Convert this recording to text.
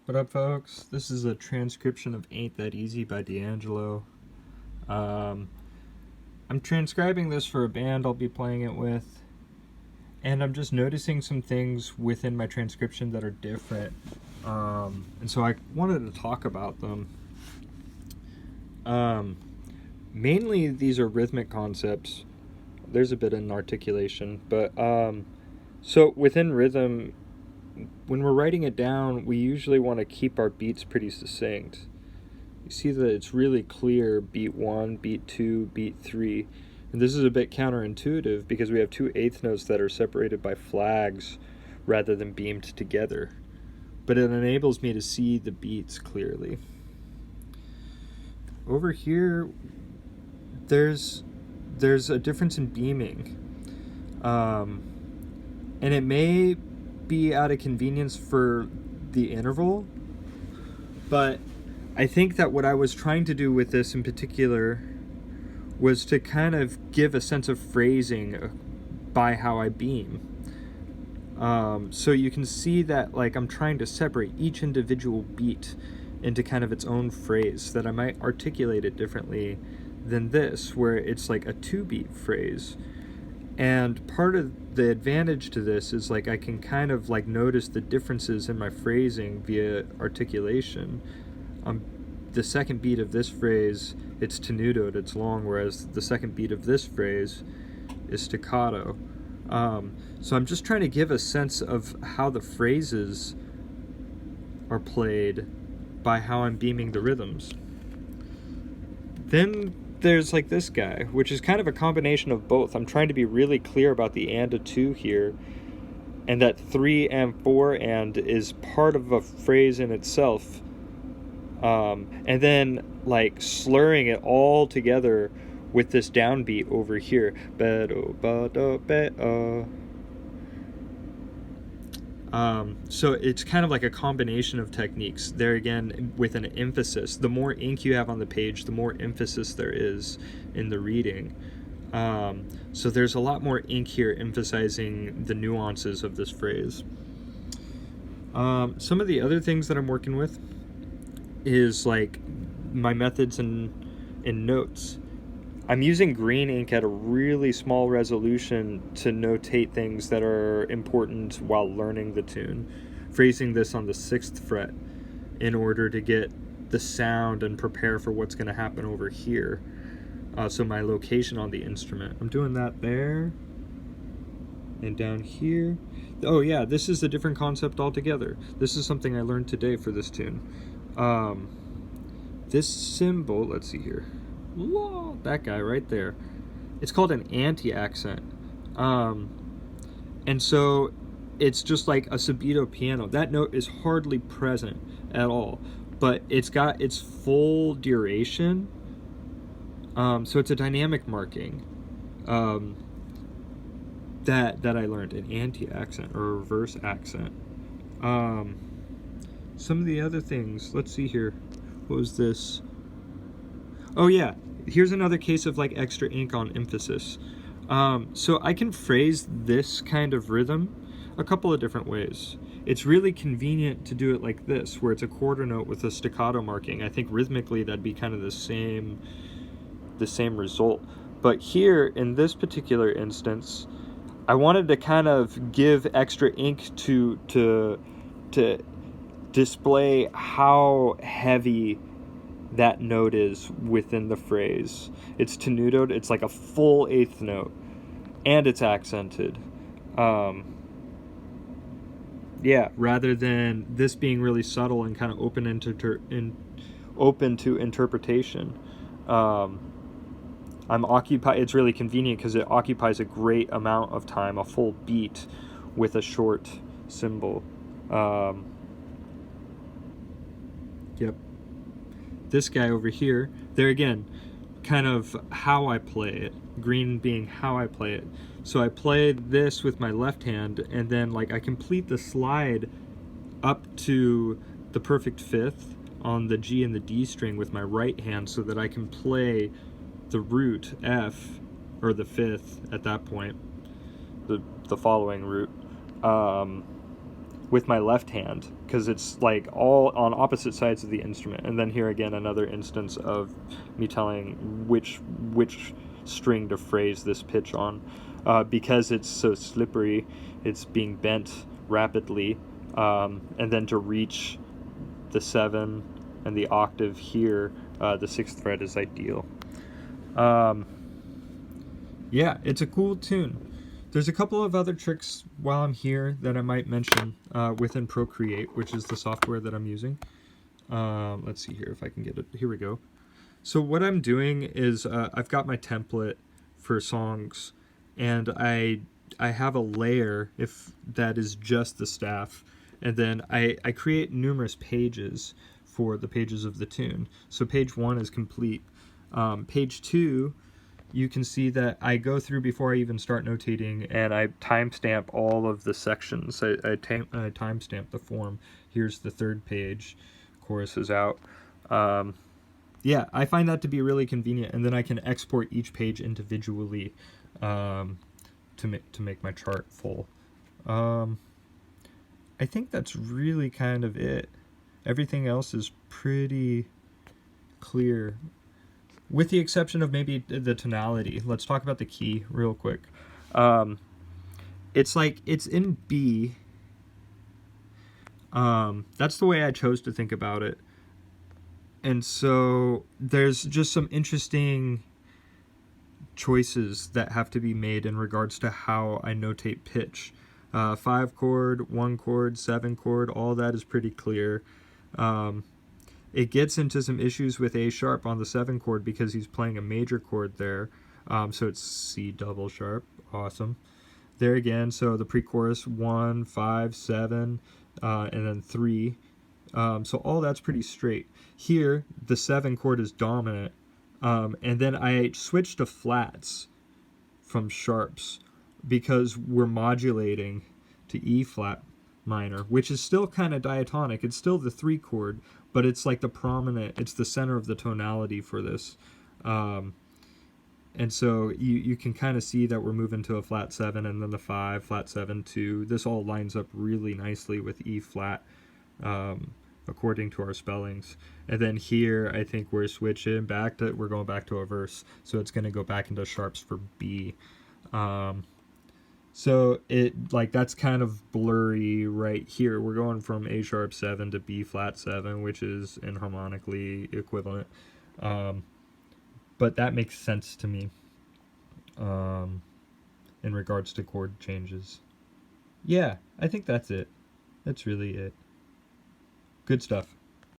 What up, folks? This is a transcription of Ain't That Easy by D'Angelo. Um, I'm transcribing this for a band I'll be playing it with, and I'm just noticing some things within my transcription that are different. And so I wanted to talk about them. Mainly, these are rhythmic concepts. There's a bit in articulation, but so within rhythm, when we're writing it down, we usually want to keep our beats pretty succinct. You see that it's really clear: beat 1, beat 2, beat 3. And this is a bit counterintuitive because we have two eighth notes that are separated by flags rather than beamed together. But it enables me to see the beats clearly. Over here, there's a difference in beaming. And it may be out of convenience for the interval, but I think that what I was trying to do with this in particular was to kind of give a sense of phrasing by how I beam. So you can see that like I'm trying to separate each individual beat into kind of its own phrase so that I might articulate it differently than this, where it's like a 2-beat phrase. And part of the advantage to this is like I can kind of like notice the differences in my phrasing via articulation. The second beat of this phrase, it's tenutoed, it's long, whereas the second beat of this phrase is staccato. So I'm just trying to give a sense of how the phrases are played by how I'm beaming the rhythms. Then there's like this guy, which is kind of a combination of both. I'm trying to be really clear about the and a 2 here, and that 3 and 4 and is part of a phrase in itself. And then like slurring it all together with this downbeat over here. So it's kind of like a combination of techniques. There again, with an emphasis. The more ink you have on the page, the more emphasis there is in the reading. So there's a lot more ink here emphasizing the nuances of this phrase. Some of the other things that I'm working with is like my methods in notes. I'm using green ink at a really small resolution to notate things that are important while learning the tune. Phrasing this on the 6th fret in order to get the sound and prepare for what's going to happen over here. So my location on the instrument. I'm doing that there and down here. Oh yeah, this is a different concept altogether. This is something I learned today for this tune. This symbol, let's see here. Whoa, that guy right there. It's called an anti-accent. And so it's just like a subito piano. That note is hardly present at all, but it's got its full duration. So it's a dynamic marking that I learned, an anti-accent or a reverse accent. Some of the other things, let's see here. What was this? Oh yeah, here's another case of like extra ink on emphasis. So I can phrase this kind of rhythm a couple of different ways. It's really convenient to do it like this, where it's a quarter note with a staccato marking. I think rhythmically that'd be kind of the same result. But here, in this particular instance, I wanted to kind of give extra ink to display how heavy that note is within the phrase. It's tenutoed, it's like a full 8th note, and it's accented. Yeah, rather than this being really subtle and kind of open to interpretation. It's really convenient because it occupies a great amount of time, a full beat with a short symbol. Yep. This guy over here, there again, kind of how I play it, green being how I play it. So I played this with my left hand, and then like I complete the slide up to the perfect 5th on the G and the D string with my right hand so that I can play the root F, or the 5th at that point, the following root, with my left hand, because because it's like all on opposite sides of the instrument. And then here again, another instance of me telling which string to phrase this pitch on. Because it's so slippery, it's being bent rapidly, and then to reach the 7 and the octave here, the 6th fret is ideal. Yeah, it's a cool tune. There's a couple of other tricks while I'm here that I might mention within Procreate, which is the software that I'm using. Let's see here if I can get it. Here we go. So what I'm doing is I've got my template for songs, and I have a layer if that is just the staff, and then I create numerous pages for the pages of the tune. So page 1 is complete. Page 2, you can see that I go through before I even start notating, and I timestamp all of the sections. I timestamp the form. Here's the 3rd page. Chorus is out. Yeah, I find that to be really convenient, and then I can export each page individually to make my chart full. I think that's really kind of it. Everything else is pretty clear, with the exception of maybe the tonality. Let's talk about the key real quick. It's like it's in B. That's the way I chose to think about it. And so there's just some interesting choices that have to be made in regards to how I notate pitch. 5 chord, 1 chord, 7 chord, all that is pretty clear. It gets into some issues with A sharp on the 7 chord because he's playing a major chord there. So it's C double sharp. Awesome. There again, so the pre-chorus 1, 5, 7, and then 3. So all that's pretty straight. Here, the 7 chord is dominant, and then I switch to flats from sharps because we're modulating to E flat minor, which is still kind of diatonic. It's still the 3 chord, but it's like the prominent, it's the center of the tonality for this. And so you can kind of see that we're moving to a flat 7 and then the 5, flat 7, 2. This all lines up really nicely with E flat, according to our spellings. And then here I think we're switching back to, we're going back to a verse, so it's going to go back into sharps for B. So it, like, that's kind of blurry right here. We're going from A sharp 7 to B flat 7, which is inharmonically equivalent. But that makes sense to me in regards to chord changes. Yeah, I think that's it. That's really it. Good stuff.